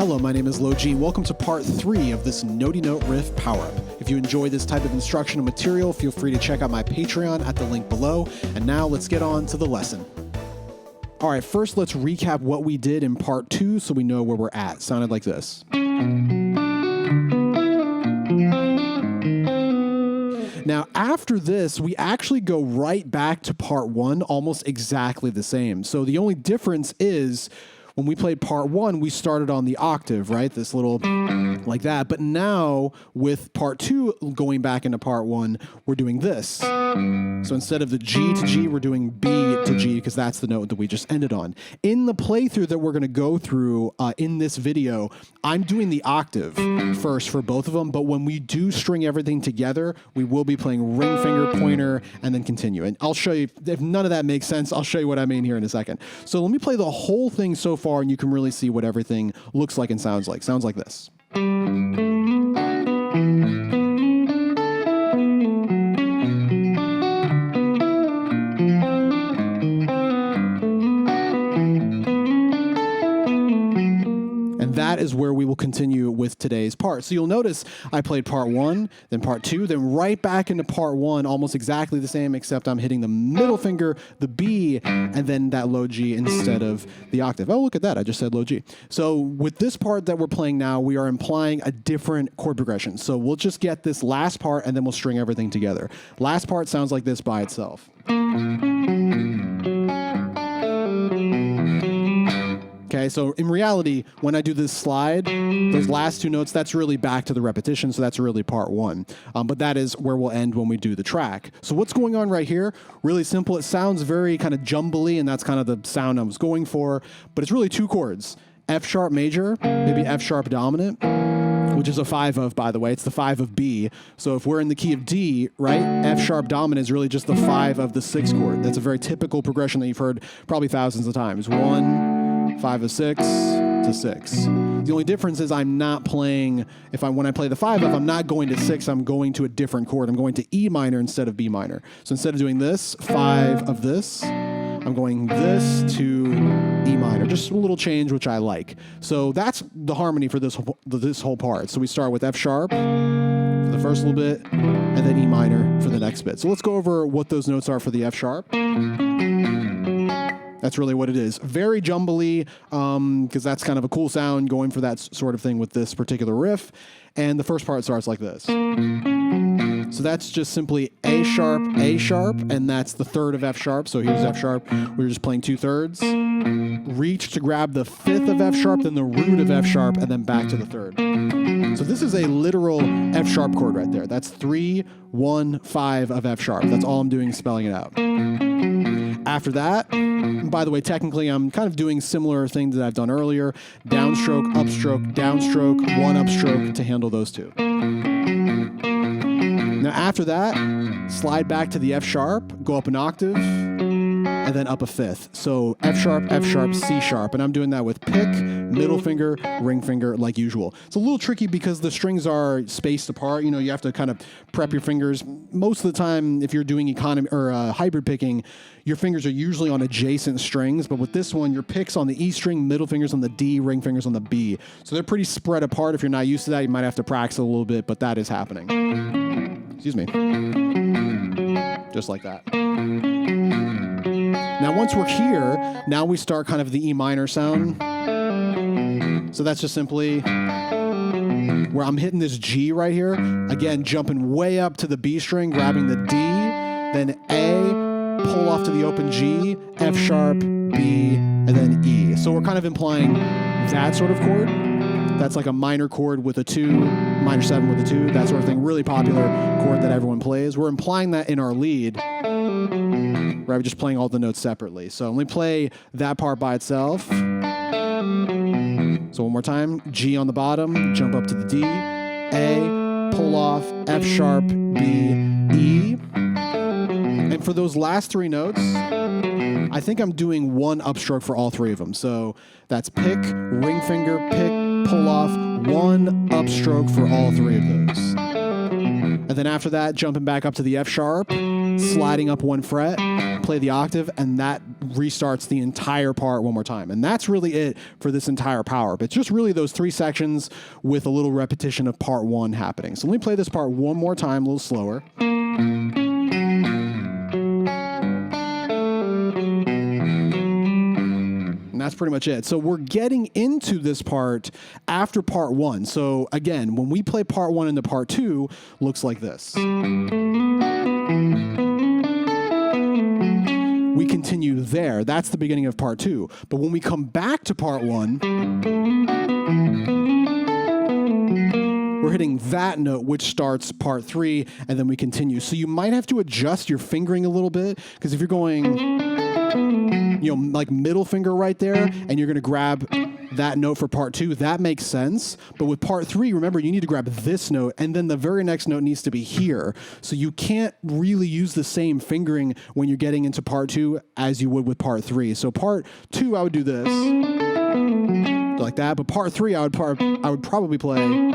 Hello, my name is LoG. Welcome to part 3 of this Notey Note Riff power-up. If you enjoy this type of instructional material, feel free to check out my Patreon at the link below. And now let's get on to the lesson. All right, first let's recap what we did in part 2 so we know where we're at. Sounded like this. Now, after this, we actually go right back to part 1, almost exactly the same. So the only difference is when we played part 1, we started on the octave, right? This little like that. But now with part 2 going back into part 1, we're doing this. So instead of the G to G, we're doing B to G because that's the note that we just ended on. In the playthrough that we're going to go through in this video, I'm doing the octave first for both of them. But when we do string everything together, we will be playing ring finger, pointer, and then continue. And I'll show you, if none of that makes sense, I'll show you what I mean here in a second. So let me play the whole thing so far, and you can really see what everything looks like and sounds like. Sounds like this. That is where we will continue with today's part. So you'll notice I played part 1, then part 2, then right back into part 1, almost exactly the same, except I'm hitting the middle finger, the B, and then that low G instead of the octave. Oh, look at that. I just said low G. So with this part that we're playing now, we are implying a different chord progression. So we'll just get this last part, and then we'll string everything together. Last part sounds like this by itself. Okay, so in reality, when I do this slide, those last 2 notes, that's really back to the repetition, so that's really part 1. But that is where we'll end when we do the track. So what's going on right here? Really simple. It sounds very kind of jumbly, and that's kind of the sound I was going for, but it's really 2 chords. F sharp major, maybe F sharp dominant, which is a 5 of, by the way. It's the 5 of B. So if we're in the key of D, right, F sharp dominant is really just the 5 of the 6th chord. That's a very typical progression that you've heard probably thousands of times. 1, 5 of 6 to 6. The only difference is I'm not playing, when I play the 5 of, I'm not going to 6, I'm going to a different chord. I'm going to E minor instead of B minor. So instead of doing this, 5 of this, I'm going this to E minor. Just a little change, which I like. So that's the harmony for this whole part. So we start with F sharp for the first little bit, and then E minor for the next bit. So let's go over what those notes are for the F sharp. That's really what it is. Very jumbly, because that's kind of a cool sound going for that sort of thing with this particular riff. And the first part starts like this. So that's just simply A sharp, and that's the 3rd of F sharp. So here's F sharp. We're just playing 2/3. Reach to grab the 5th of F sharp, then the root of F sharp, and then back to the 3rd. So this is a literal F sharp chord right there. That's 3, 1, 5 of F sharp. That's all I'm doing, spelling it out. After that, by the way, technically I'm kind of doing similar things that I've done earlier. Downstroke, upstroke, downstroke, 1 upstroke to handle those 2. Now after that, slide back to the F sharp, go up an octave, and then up a 5th. So F sharp, C sharp. And I'm doing that with pick, middle finger, ring finger, like usual. It's a little tricky because the strings are spaced apart. You know, you have to kind of prep your fingers. Most of the time, if you're doing economy or hybrid picking, your fingers are usually on adjacent strings. But with this one, your pick's on the E string, middle fingers on the D, ring fingers on the B. So they're pretty spread apart. If you're not used to that, you might have to practice a little bit, but that is happening. Excuse me. Just like that. Now, once we're here, now we start kind of the E minor sound. So that's just simply where I'm hitting this G right here. Again, jumping way up to the B string, grabbing the D, then A, pull off to the open G, F sharp, B, and then E. So we're kind of implying that sort of chord. That's like a minor chord with a 2, minor 7 with a 2, that sort of thing. Really popular chord that everyone plays. We're implying that in our lead, where we're just playing all the notes separately. So let me play that part by itself. So one more time, G on the bottom, jump up to the D, A, pull off, F sharp, B, E. And for those last 3 notes, I think I'm doing 1 upstroke for all 3 of them. So that's pick, ring finger, pick, pull off, 1 upstroke for all 3 of those. And then after that, jumping back up to the F sharp, sliding up one fret, play the octave, and that restarts the entire part one more time. And that's really it for this entire power. But it's just really those 3 sections with a little repetition of part 1 happening. So let me play this part one more time, a little slower. And that's pretty much it. So we're getting into this part after part 1. So again, when we play part 1 into part 2, looks like this. We continue there. That's the beginning of part 2. But when we come back to part 1, we're hitting that note, which starts part 3, and then we continue. So you might have to adjust your fingering a little bit, because if you're going, like middle finger right there, and you're going to grab that note for part 2, that makes sense. But with part 3, remember, you need to grab this note, and then the very next note needs to be here. So you can't really use the same fingering when you're getting into part 2 as you would with part 3. So part 2, I would do this, like that. But part 3, I would probably play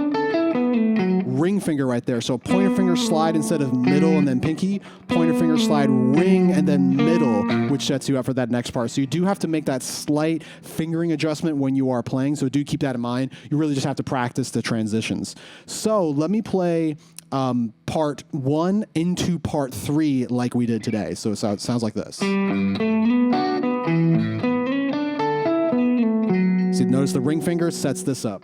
ring finger right there. So pointer finger slide instead of middle and then pinky, pointer finger slide ring and then middle, which sets you up for that next part. So you do have to make that slight fingering adjustment when you are playing. So do keep that in mind. You really just have to practice the transitions. So let me play part 1 into part 3 like we did today. So it sounds like this. See, notice the ring finger sets this up.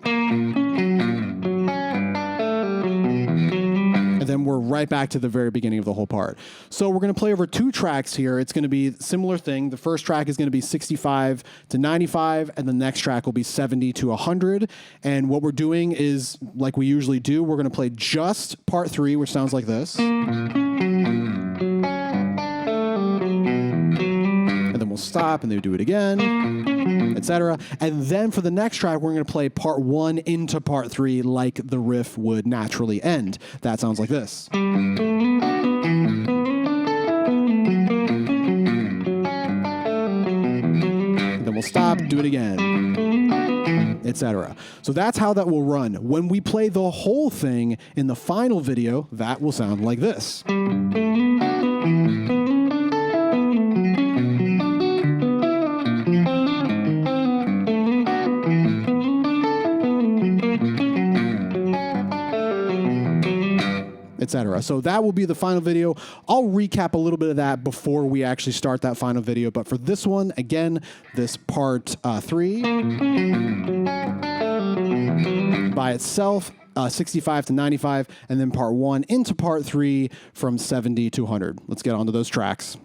And then we're right back to the very beginning of the whole part. So we're going to play over 2 tracks here. It's going to be a similar thing. The first track is going to be 65 to 95, and the next track will be 70 to 100. And what we're doing is, like we usually do, we're going to play just part 3, which sounds like this. And then we'll stop, and then do it again, etc. And then for the next track, we're going to play part 1 into part 3 like the riff would naturally end. That sounds like this. And then we'll stop, do it again, etc. So that's how that will run. When we play the whole thing in the final video, that will sound like this. Etc. So that will be the final video. I'll recap a little bit of that before we actually start that final video. But for this one, again, this part 3 by itself, 65 to 95, and then part 1 into part 3 from 70 to 100. Let's get on to those tracks.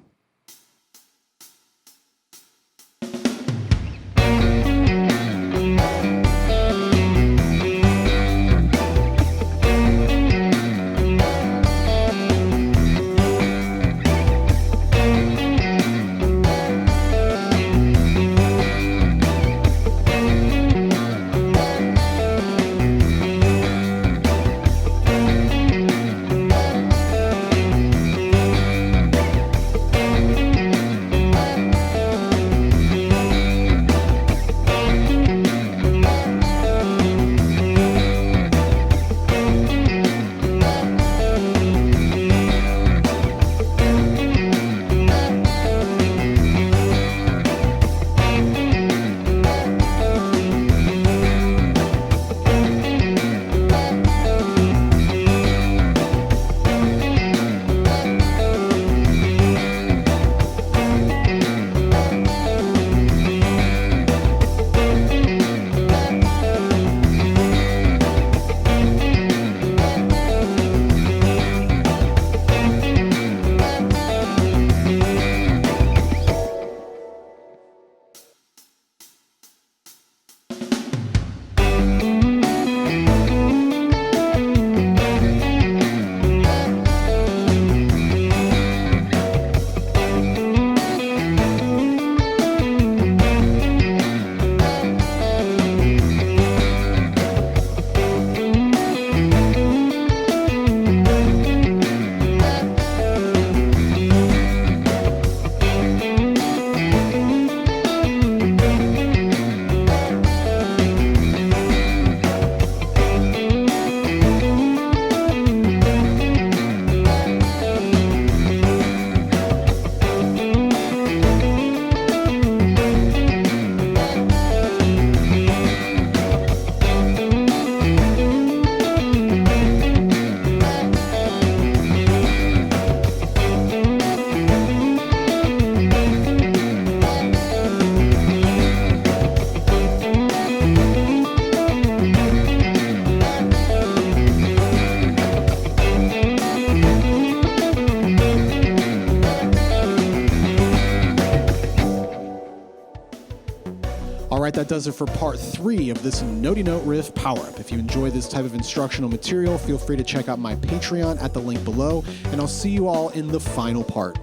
right, that does it for part 3 of this Notey Note Riff power-up. If you enjoy this type of instructional material, feel free to check out my Patreon at the link below, and I'll see you all in the final part.